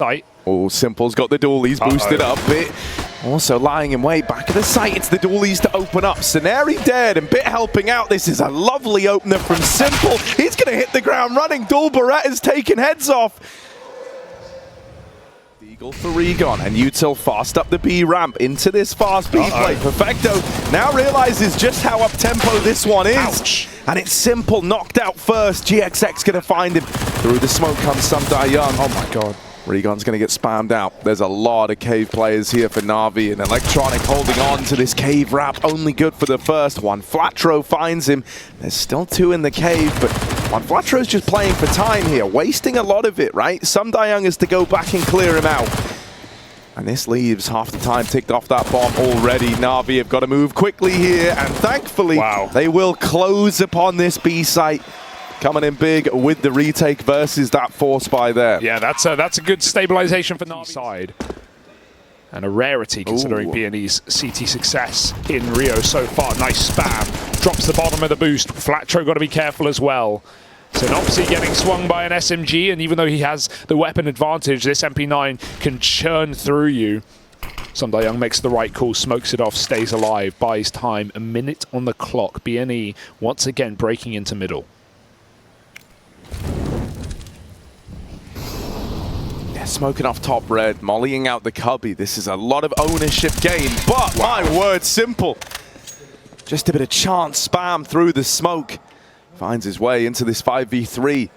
Site. Oh, Simple's got the dualies boosted up. Bit also lying in wait. Back of the site, it's the dualies to open up. sinnopsyy dead and Bit helping out. This is a lovely opener from Simple. He's going to hit the ground running. Dual Beretta's taking heads off. Eagle for rigoN, and util fast up the B ramp into this fast B play. Perfecto now realizes just how up-tempo this one is. Ouch. And it's Simple knocked out first. GXX going to find him. Through the smoke comes sinnopsyy. Oh my god. rigoN's going to get spammed out. There's a lot of cave players here for NAVI, and Electronic holding on to this cave wrap. Only good for the first one. juanfiatroo finds him. There's still two in the cave, but juanfiatroo's just playing for time here, wasting a lot of it, right? sinnopsyy has to go back and clear him out. And this leaves half the time ticked off that bomb already. NAVI have got to move quickly here, and thankfully they will close upon this B site. Coming in big with the retake versus that force buy there. Yeah, that's a good stabilization for NAVI side. And a rarity considering B&E's CT success in Rio so far. Nice spam. Drops the bottom of the boost. juanfiatroo got to be careful as well. sinnopsyy getting swung by an SMG, and even though he has the weapon advantage, this MP9 can churn through you. sinnopsyy makes the right call, smokes it off, stays alive, buys time. A minute on the clock. B&E once again breaking into middle. Smoking off top red, mollying out the cubby. This is a lot of ownership gain, but my word, Simple. Just a bit of chance spam through the smoke. Finds his way into this 5v3.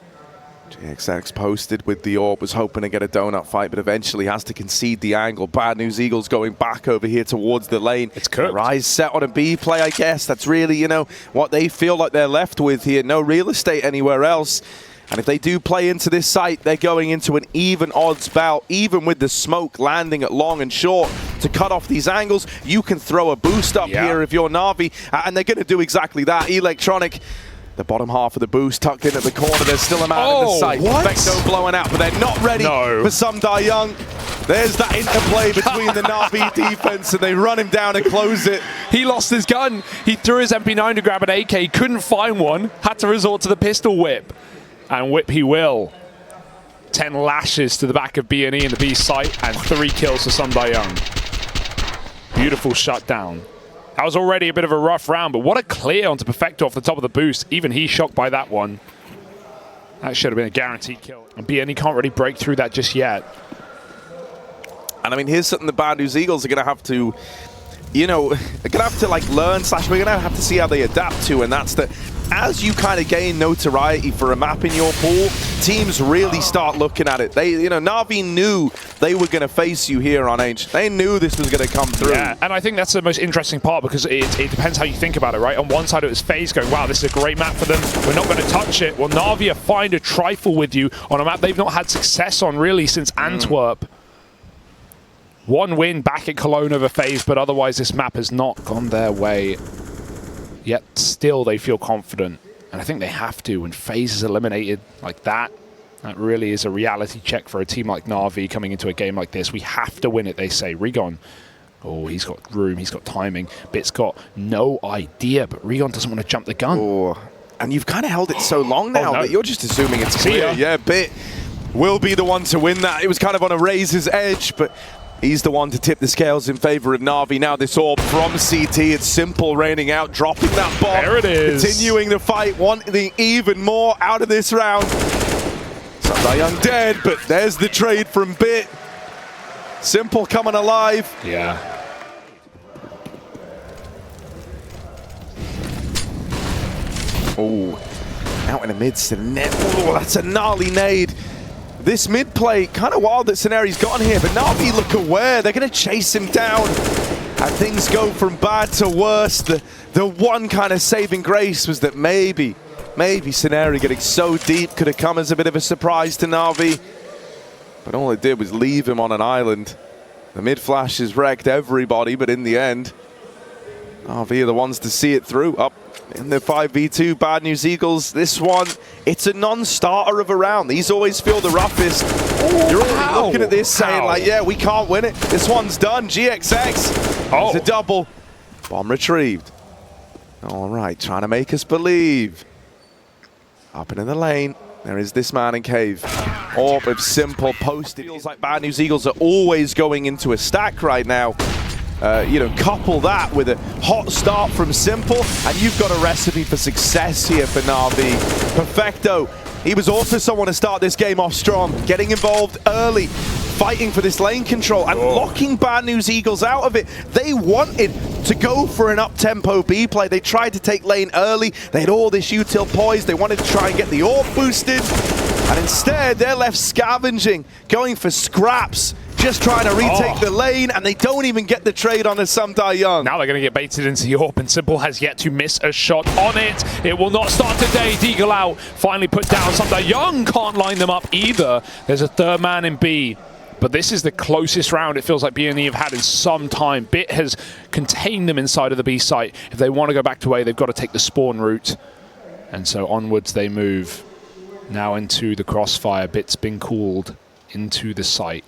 GXX posted with the orb, was hoping to get a donut fight, but eventually has to concede the angle. Bad news, Eagles going back over here towards the lane. It's cooked. Rise set on a B play, I guess. That's really, you know, what they feel like they're left with here. No real estate anywhere else. And if they do play into this site, they're going into an even odds bout, even with the smoke landing at long and short to cut off these angles. You can throw a boost up here if you're NAVI, and they're going to do exactly that. Electronic, the bottom half of the boost tucked in at the corner. There's still a man in the site. Perfecto blowing out, but they're not ready for sinnopsyy. There's that interplay between the NAVI defense, and they run him down and close it. He lost his gun. He threw his MP9 to grab an AK, couldn't find one, had to resort to the pistol whip. And whip he will. 10 lashes to the back of B&E in the B site, and 3 kills for sinnopsyy. Beautiful shutdown. That was already a bit of a rough round, but what a clear onto Perfecto off the top of the boost. Even he's shocked by that one. That should have been a guaranteed kill. And B&E can't really break through that just yet. And I mean, here's something the Bad News Eagles are going to have to, you know, they're going to have to like learn, / we're going to have to see how they adapt to, and that's that as you kind of gain notoriety for a map in your pool, teams really start looking at it. They, you know, NAVI knew they were going to face you here on H. They knew this was going to come through. Yeah, and I think that's the most interesting part, because it depends how you think about it, right? On one side it was FaZe going, wow, this is a great map for them. We're not going to touch it. Well, NAVI find a trifle with you on a map they've not had success on really since Antwerp. One win back at Cologne over FaZe, but otherwise this map has not gone their way. Yet still they feel confident. And I think they have to. When FaZe is eliminated like that, that really is a reality check for a team like NAVI coming into a game like this. We have to win it, they say. rigoN, oh, he's got room, he's got timing. Bit's got no idea, but rigoN doesn't want to jump the gun. Oh, and you've kind of held it so long now that you're just assuming it's clear. Yeah, Bit will be the one to win that. It was kind of on a razor's edge, but he's the one to tip the scales in favor of NAVI. Now this orb from CT, it's Simple raining out, dropping that bomb. There it is. Continuing the fight, wanting even more out of this round. sinnopsyy dead, but there's the trade from Bit. Simple coming alive. Yeah. Oh, out in the midst of the net. Oh, that's a gnarly nade. This mid play, kind of wild that sinnopsyyy's gotten here, but NAVI look aware. They're going to chase him down. And things go from bad to worse. The one kind of saving grace was that maybe sinnopsyy getting so deep could have come as a bit of a surprise to NAVI. But all it did was leave him on an island. The mid flash has wrecked everybody, but in the end, NAVI are the ones to see it through. Up in the 5v2, Bad News Eagles. This one, it's a non-starter of a round. These always feel the roughest. You're already looking at this saying like, yeah, we can't win it. This one's done. GXX. It's a double. Bomb retrieved. All right, trying to make us believe. Up and in the lane. There is this man in cave. Orb of Simple posted. Feels like Bad News Eagles are always going into a stack right now. You know, couple that with a hot start from Simple, and you've got a recipe for success here for NAVI. Perfecto, he was also someone to start this game off strong, getting involved early, fighting for this lane control and locking Bad News Eagles out of it. They wanted to go for an up-tempo B play. They tried to take lane early. They had all this util poised. They wanted to try and get the orb boosted. And instead, they're left scavenging, going for scraps, just trying to retake the lane, and they don't even get the trade on a sinnopsyy. Now they're going to get baited into the orb, and Simple has yet to miss a shot on it. It will not start today. Deagle out, finally put down. sinnopsyy can't line them up either. There's a third man in B. But this is the closest round it feels like BNE have had in some time. Bit has contained them inside of the B site. If they want to go back to A, they've got to take the spawn route. And so onwards they move. Now into the crossfire. Bit's been called into the site.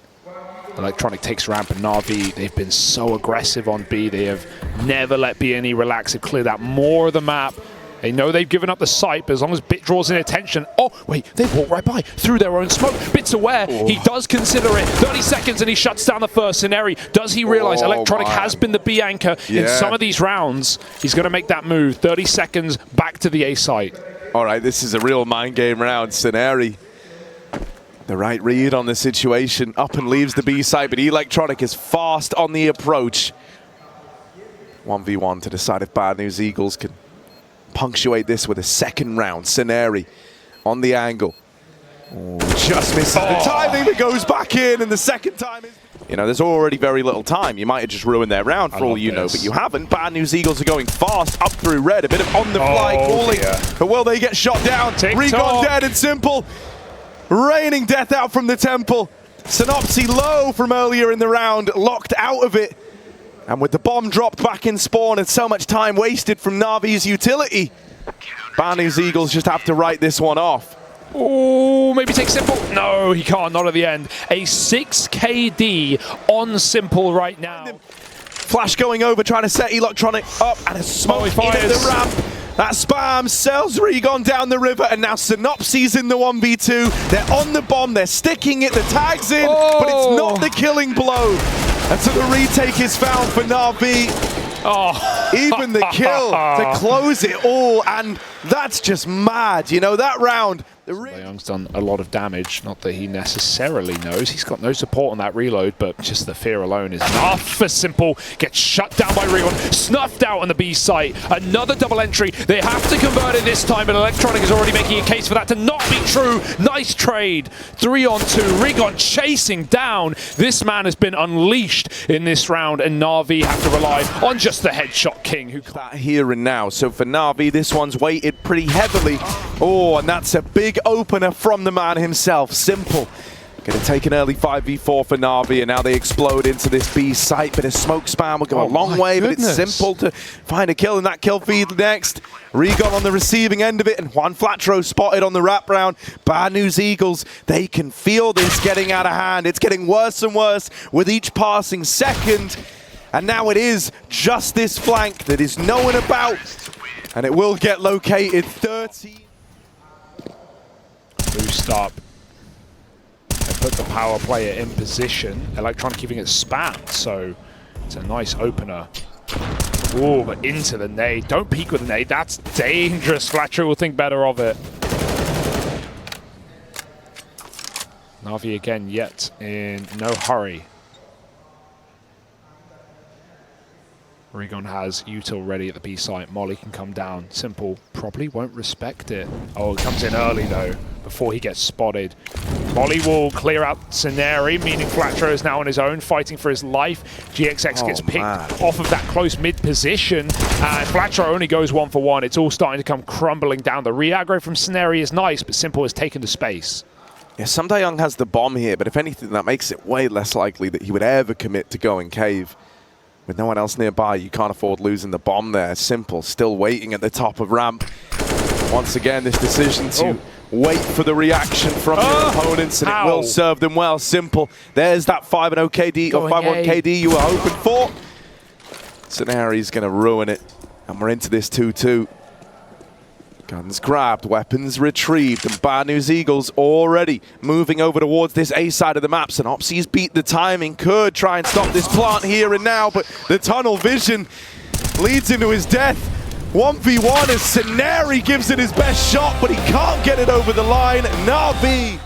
Electronic takes ramp, and NAVI, they've been so aggressive on B. They have never let BNE relax. They've cleared out more of the map. They know they've given up the site, but as long as Bit draws in attention... Oh, wait, they've walked right by through their own smoke. Bit's aware. He does consider it. 30 seconds, and he shuts down the first sinnopsyy. Does he realize Electronic has been the B anchor in some of these rounds? He's going to make that move. 30 seconds back to the A site. All right, this is a real mind game round. sinnopsyy, the right read on the situation. Up and leaves the B site, but Electronic is fast on the approach. 1v1 to decide if Bad News Eagles can punctuate this with a second round. sinnopsyy on the angle. Just misses the timing, but goes back in, and the second time is... You know, there's already very little time. You might have just ruined their round for all you know, but you haven't. Bad News Eagles are going fast up through red. A bit of on-the-fly calling. But will they get shot down? rigoN dead and Simple. Raining death out from the temple. sinnopsyy low from earlier in the round, locked out of it. And with the bomb dropped back in spawn and so much time wasted from NAVI's utility, Bad News Eagles just have to write this one off. Oh, maybe take Simple. No, he can't, not at the end. A 6 KD on Simple right now. Flash going over, trying to set Electronic up, and a smoke in at the ramp. That spam sells rigoN down the river, and now sinnopsyy's in the 1v2. They're on the bomb, they're sticking it, the tag's in, but it's not the killing blow. And so the retake is found for NAVI. Even the kill to close it all, and that's just mad. You know, that round... sinnopsyy's done a lot of damage, not that he necessarily knows. He's got no support on that reload, but just the fear alone is enough for Simple. Gets shut down by rigoN, snuffed out on the B site. Another double entry. They have to convert it this time, but Electronic is already making a case for that to not be true. Nice trade. 3-on-2. rigoN chasing down. This man has been unleashed in this round, and NAVI have to rely on just the headshot king. Who that here and now. So for NAVI, this one's weighted pretty heavily. Oh, and that's a big opener from the man himself. Simple. Going to take an early 5v4 for NAVI, and now they explode into this B site. But a smoke spam will go a long way, but it's Simple to find a kill, and that kill feed next. rigoN on the receiving end of it, and juanfiatroo spotted on the wraparound. Bad News Eagles, they can feel this getting out of hand. It's getting worse and worse with each passing second. And now it is just this flank that is known about, and it will get located. 30. Boost up. They put the power player in position. Electronic keeping it spammed, so it's a nice opener. Oh, but into the nade. Don't peek with the nade. That's dangerous. Fiatroo will think better of it. NAVI again, yet in no hurry. rigoN has util ready at the B site. Molly can come down. Simple probably won't respect it. Oh, it comes in early though, before he gets spotted. Molly will clear out sinnopsyy, meaning Fiatroo is now on his own, fighting for his life. GXX gets picked off of that close mid position, and Fiatroo only goes 1-for-1. It's all starting to come crumbling down. The re-aggro from sinnopsyy is nice, but Simple has taken the space. Yeah, sinnopsyy has the bomb here, but if anything, that makes it way less likely that he would ever commit to going cave. With no one else nearby, you can't afford losing the bomb there. Simple still waiting at the top of ramp. Once again, this decision to wait for the reaction from your opponents, and it will serve them well. Simple. There's that 5-0 KD or 5-1 KD you were hoping for. sinnopsyy is going to ruin it, and we're into this 2-2. Guns grabbed, weapons retrieved, and Bad News Eagles already moving over towards this A side of the map. Sinnopsyy's beat the timing, could try and stop this plant here and now, but the tunnel vision leads into his death. 1v1 as sinnopsyy gives it his best shot, but he can't get it over the line. NAVI